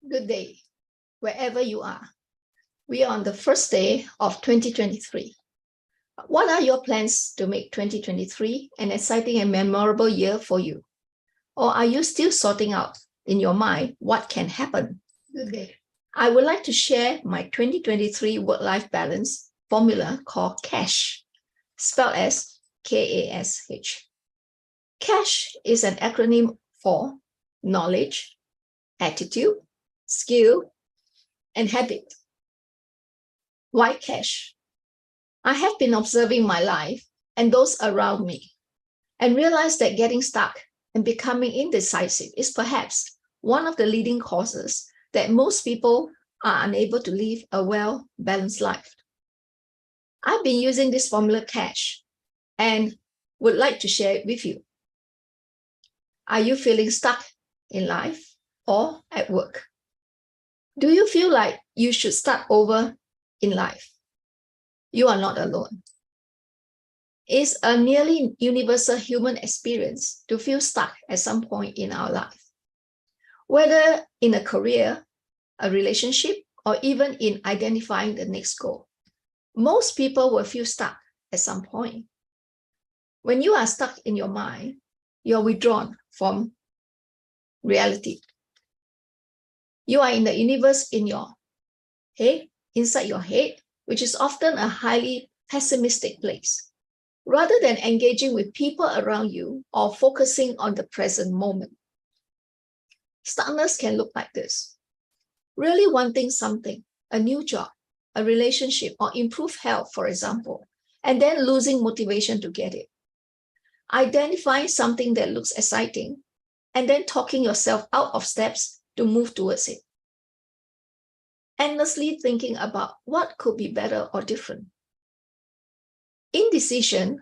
Good day, wherever you are. We are on the first day of 2023. What are your plans to make 2023 an exciting and memorable year for you? Or are you still sorting out in your mind what can happen? Good day. I would like to share my 2023 work-life balance formula called KASH, spelled as K-A-S-H. KASH is an acronym for knowledge, attitude, skill, and habit. Why KASH? I have been observing my life and those around me and realized that getting stuck and becoming indecisive is perhaps one of the leading causes that most people are unable to live a well-balanced life. I've been using this formula KASH and would like to share it with you. Are you feeling stuck in life or at work? Do you feel like you should start over in life? You are not alone. It's a nearly universal human experience to feel stuck at some point in our life. Whether in a career, a relationship, or even in identifying the next goal. Most people will feel stuck at some point. When you are stuck in your mind, you're withdrawn from reality. You are in the universe in your head, inside your head, which is often a highly pessimistic place, rather than engaging with people around you or focusing on the present moment. Stuckness can look like this: really wanting something, a new job, a relationship, or improved health, for example, and then losing motivation to get it. Identifying something that looks exciting, and then talking yourself out of steps to move towards it. Endlessly thinking about what could be better or different. Indecision,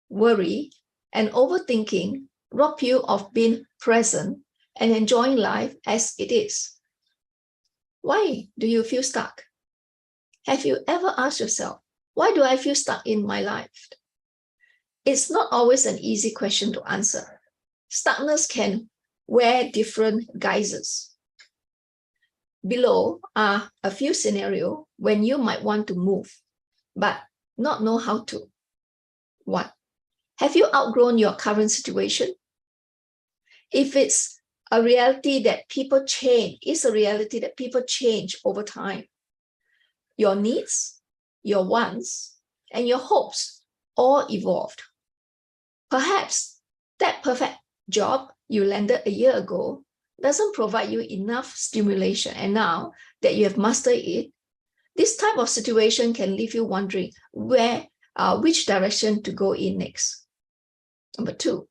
worry, and overthinking rob you of being present and enjoying life as it is. Why do you feel stuck? Have you ever asked yourself, why do I feel stuck in my life? It's not always an easy question to answer. Stuckness can wear different guises. Below are a few scenarios when you might want to move, but not know how to. 1. Have you outgrown your current situation? If it's a reality that people change, it's a reality that people change over time. Your needs, your wants, and your hopes all evolved. Perhaps that perfect job you landed a year ago doesn't provide you enough stimulation, and now that you have mastered it, this type of situation can leave you wondering which direction to go in next. Number 2,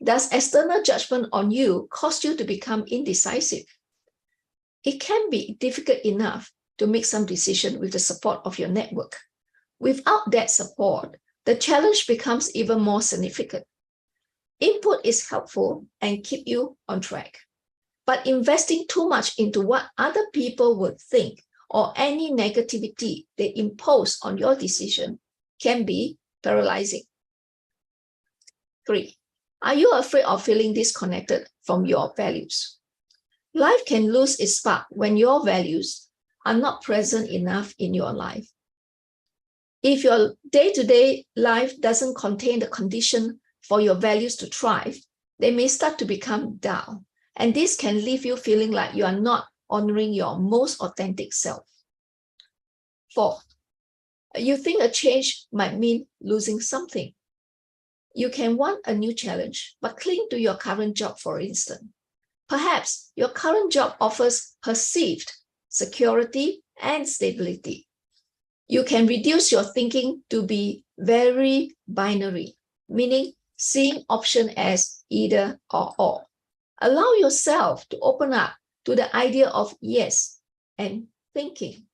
does external judgment on you cause you to become indecisive? It can be difficult enough to make some decision with the support of your network. Without that support, the challenge becomes even more significant. Input is helpful and keep you on track, but investing too much into what other people would think or any negativity they impose on your decision can be paralyzing. 3, are you afraid of feeling disconnected from your values? Life can lose its spark when your values are not present enough in your life. If your day-to-day life doesn't contain the condition for your values to thrive, they may start to become dull, and this can leave you feeling like you are not honoring your most authentic self. 4, you think a change might mean losing something. You can want a new challenge, but cling to your current job, for instance. Perhaps your current job offers perceived security and stability. You can reduce your thinking to be very binary, meaning seeing option as either or. Allow yourself to open up to the idea of yes and thinking.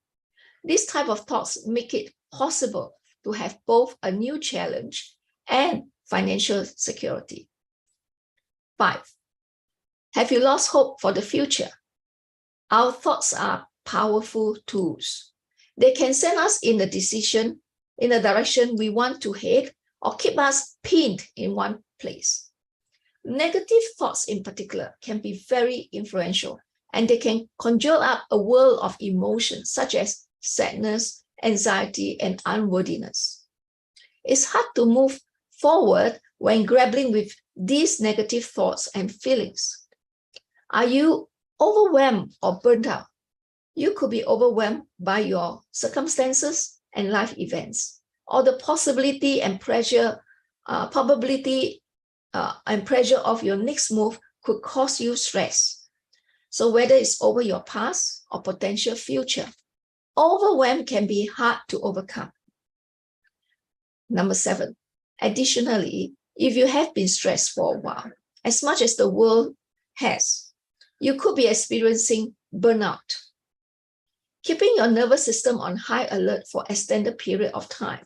This type of thoughts make it possible to have both a new challenge and financial security. 5, have you lost hope for the future? Our thoughts are powerful tools. They can send us in a direction we want to head, or keep us pinned in one place. Negative thoughts in particular can be very influential and they can conjure up a world of emotions such as sadness, anxiety, and unworthiness. It's hard to move forward when grappling with these negative thoughts and feelings. Are you overwhelmed or burnt out? You could be overwhelmed by your circumstances and life events, or the possibility and pressure, and pressure of your next move could cause you stress. So whether it's over your past or potential future, overwhelm can be hard to overcome. Number 7, additionally, if you have been stressed for a while, as much as the world has, you could be experiencing burnout. Keeping your nervous system on high alert for an extended period of time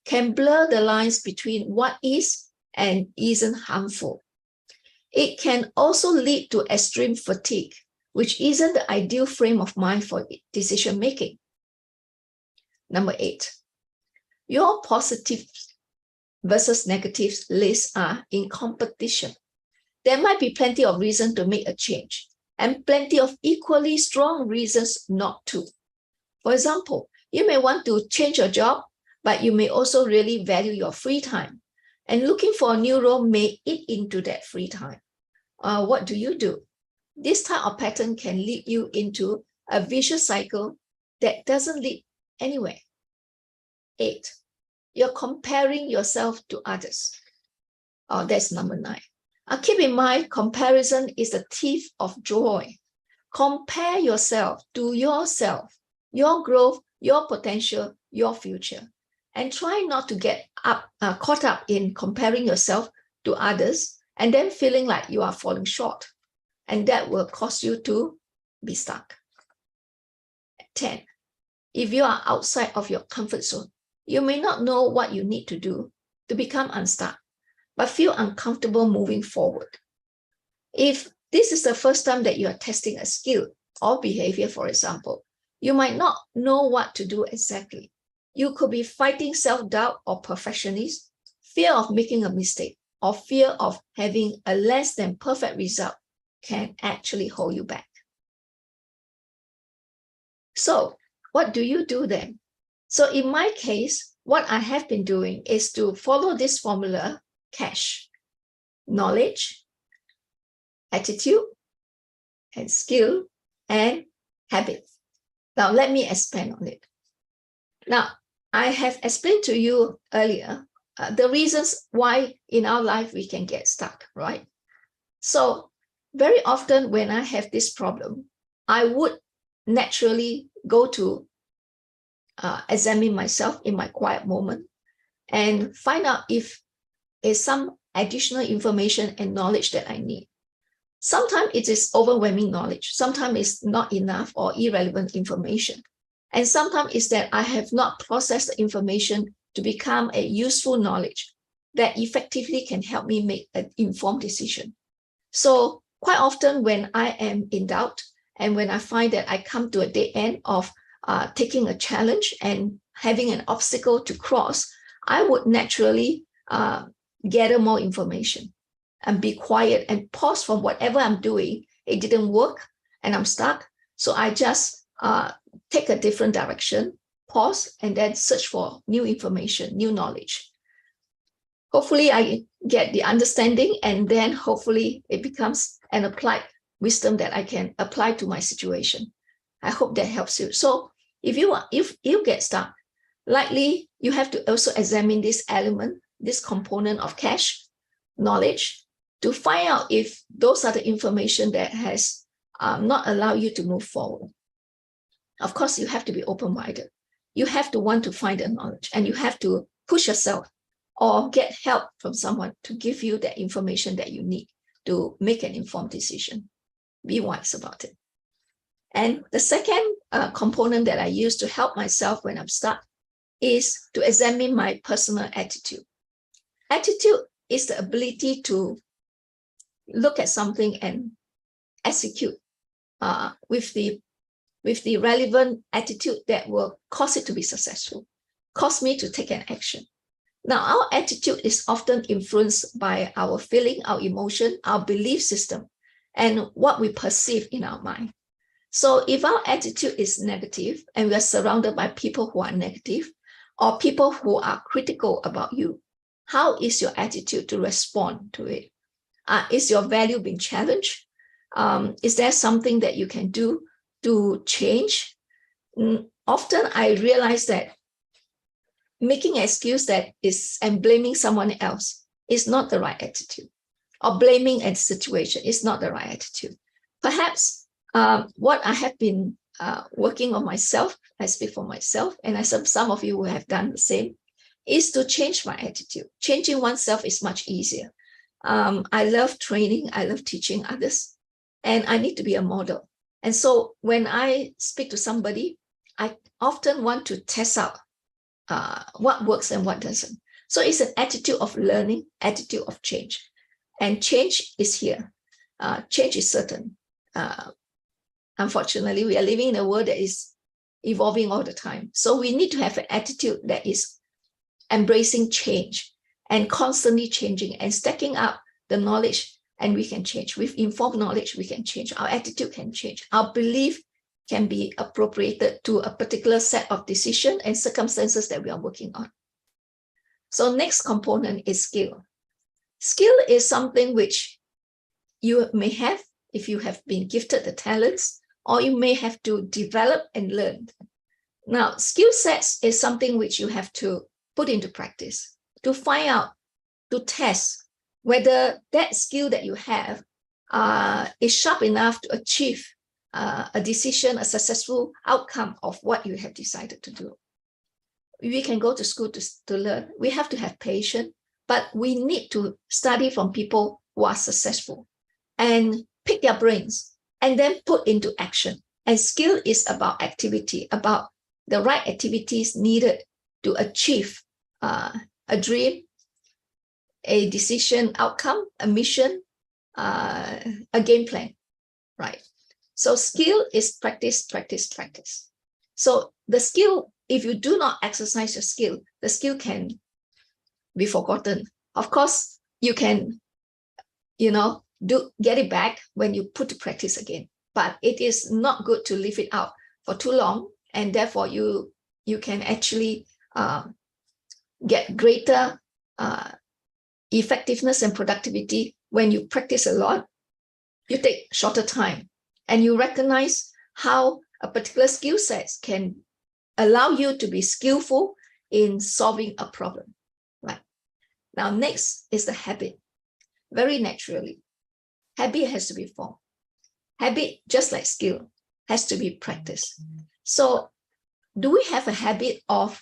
can blur the lines between what is and isn't harmful. It can also lead to extreme fatigue, which isn't the ideal frame of mind for decision making. Number 8, your positives versus negatives lists are in competition. There might be plenty of reasons to make a change and plenty of equally strong reasons not to. For example, you may want to change your job, but you may also really value your free time. And looking for a new role may eat into that free time. What do? This type of pattern can lead you into a vicious cycle that doesn't lead anywhere. 8, you're comparing yourself to others. That's number 9. Keep in mind, comparison is the thief of joy. Compare yourself to yourself, your growth, your potential, your future. And try not to get caught up in comparing yourself to others and then feeling like you are falling short. And that will cause you to be stuck. 10, if you are outside of your comfort zone, you may not know what you need to do to become unstuck, but feel uncomfortable moving forward. If this is the first time that you are testing a skill or behavior, for example, you might not know what to do exactly. You could be fighting self-doubt or perfectionism, fear of making a mistake, or fear of having a less than perfect result can actually hold you back. So what do you do then? So in my case, what I have been doing is to follow this formula, KASH: knowledge, attitude, and skill, and habit. Now, let me expand on it. Now, I have explained to you earlier the reasons why in our life we can get stuck, right? So very often when I have this problem, I would naturally go to examine myself in my quiet moment and find out if there's some additional information and knowledge that I need. Sometimes it is overwhelming knowledge. Sometimes it's not enough or irrelevant information. And sometimes it's that I have not processed the information to become a useful knowledge that effectively can help me make an informed decision. So quite often when I am in doubt and when I find that I come to a dead end of taking a challenge and having an obstacle to cross, I would naturally gather more information and be quiet and pause from whatever I'm doing. It didn't work and I'm stuck. So I just take a different direction, pause, and then search for new information, new knowledge. Hopefully I get the understanding, and then hopefully it becomes an applied wisdom that I can apply to my situation. I hope that helps you. So if you get stuck, likely you have to also examine this element, this component of KASH, knowledge, to find out if those are the information that has not allowed you to move forward. Of course, you have to be open-minded. You have to want to find the knowledge, and you have to push yourself or get help from someone to give you the information that you need to make an informed decision. Be wise about it. And the second component that I use to help myself when I'm stuck is to examine my personal attitude. Attitude is the ability to look at something and execute with the relevant attitude that will cause it to be successful, cause me to take an action. Now, our attitude is often influenced by our feeling, our emotion, our belief system, and what we perceive in our mind. So if our attitude is negative and we are surrounded by people who are negative or people who are critical about you, how is your attitude to respond to it? Is your value being challenged? Is there something that you can do to change? Often I realize that making an excuse that is and blaming someone else is not the right attitude, or blaming a situation is not the right attitude. Perhaps what I have been working on myself, I speak for myself, and I some of you who have done the same, is to change my attitude. Changing oneself is much easier. I love training, I love teaching others, and I need to be a model. And so when I speak to somebody, I often want to test out what works and what doesn't. So it's an attitude of learning, attitude of change. And change is here. Change is certain. Unfortunately, we are living in a world that is evolving all the time. So we need to have an attitude that is embracing change and constantly changing and stacking up the knowledge, and we can change. With informed knowledge, we can change. Our attitude can change. Our belief can be appropriated to a particular set of decisions and circumstances that we are working on. So next component is skill. Skill is something which you may have if you have been gifted the talents, or you may have to develop and learn. Now, skill sets is something which you have to put into practice to find out, to test whether that skill that you have is sharp enough to achieve a decision, a successful outcome of what you have decided to do. We can go to school to learn. We have to have patience, but we need to study from people who are successful and pick their brains and then put into action. And skill is about activity, about the right activities needed to achieve a dream, a decision outcome, a mission, a game plan, right? So skill is practice, practice, practice. So the skill, if you do not exercise your skill, the skill can be forgotten. Of course, you can, get it back when you put to practice again. But it is not good to leave it out for too long, and therefore you can actually get greater effectiveness and productivity when you practice a lot. You take shorter time, and you recognize how a particular skill set can allow you to be skillful in solving a problem. Right. Now, next is the habit. Very naturally, habit has to be formed. Habit, just like skill, has to be practiced. So do we have a habit of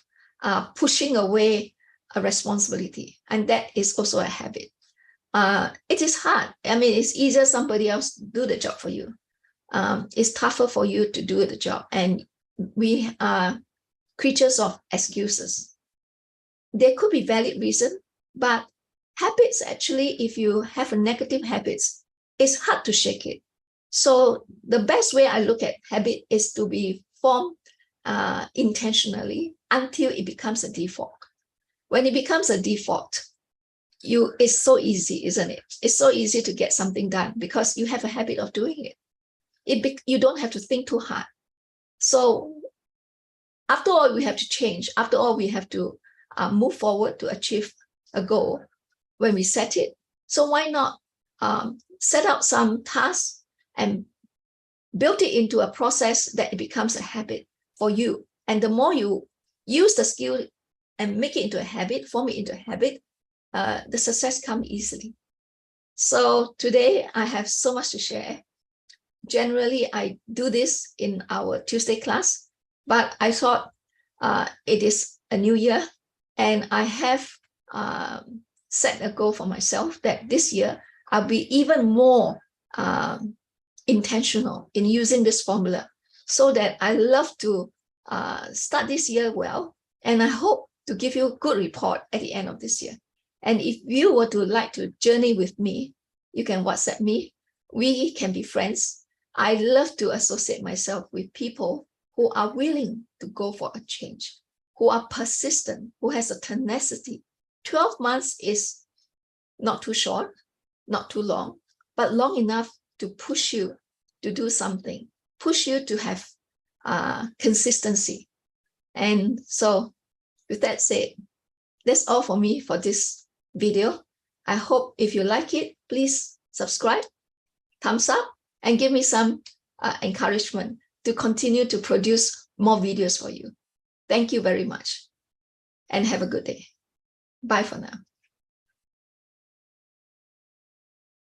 pushing away a responsibility? And that is also a habit. It is hard. I mean, it's easier somebody else do the job for you. It's tougher for you to do the job. And we are creatures of excuses. There could be valid reason, but habits, actually, if you have a negative habits, it's hard to shake it. So the best way I look at habit is to be formed intentionally until it becomes a default. When it becomes a default, it's so easy, isn't it? It's so easy to get something done because you have a habit of doing it. You don't have to think too hard. So after all, we have to change. After all, we have to move forward to achieve a goal when we set it. So why not set out some tasks and build it into a process that it becomes a habit for you. And the more you use the skill and make it into a habit, form it into a habit, the success comes easily. So today I have so much to share. Generally, I do this in our Tuesday class, but I thought it is a new year, and I have set a goal for myself that this year I'll be even more intentional in using this formula, so that I love to start this year well, and I hope to give you a good report at the end of this year. And if you were to like to journey with me, you can WhatsApp me. We can be friends. I love to associate myself with people who are willing to go for a change, who are persistent, who has a tenacity. 12 months is not too short, not too long, but long enough to push you to do something push you to have consistency. And so with that said, that's all for me for this video. I hope if you like it, please subscribe, thumbs up, and give me some encouragement to continue to produce more videos for you. Thank you very much and have a good day. Bye for now.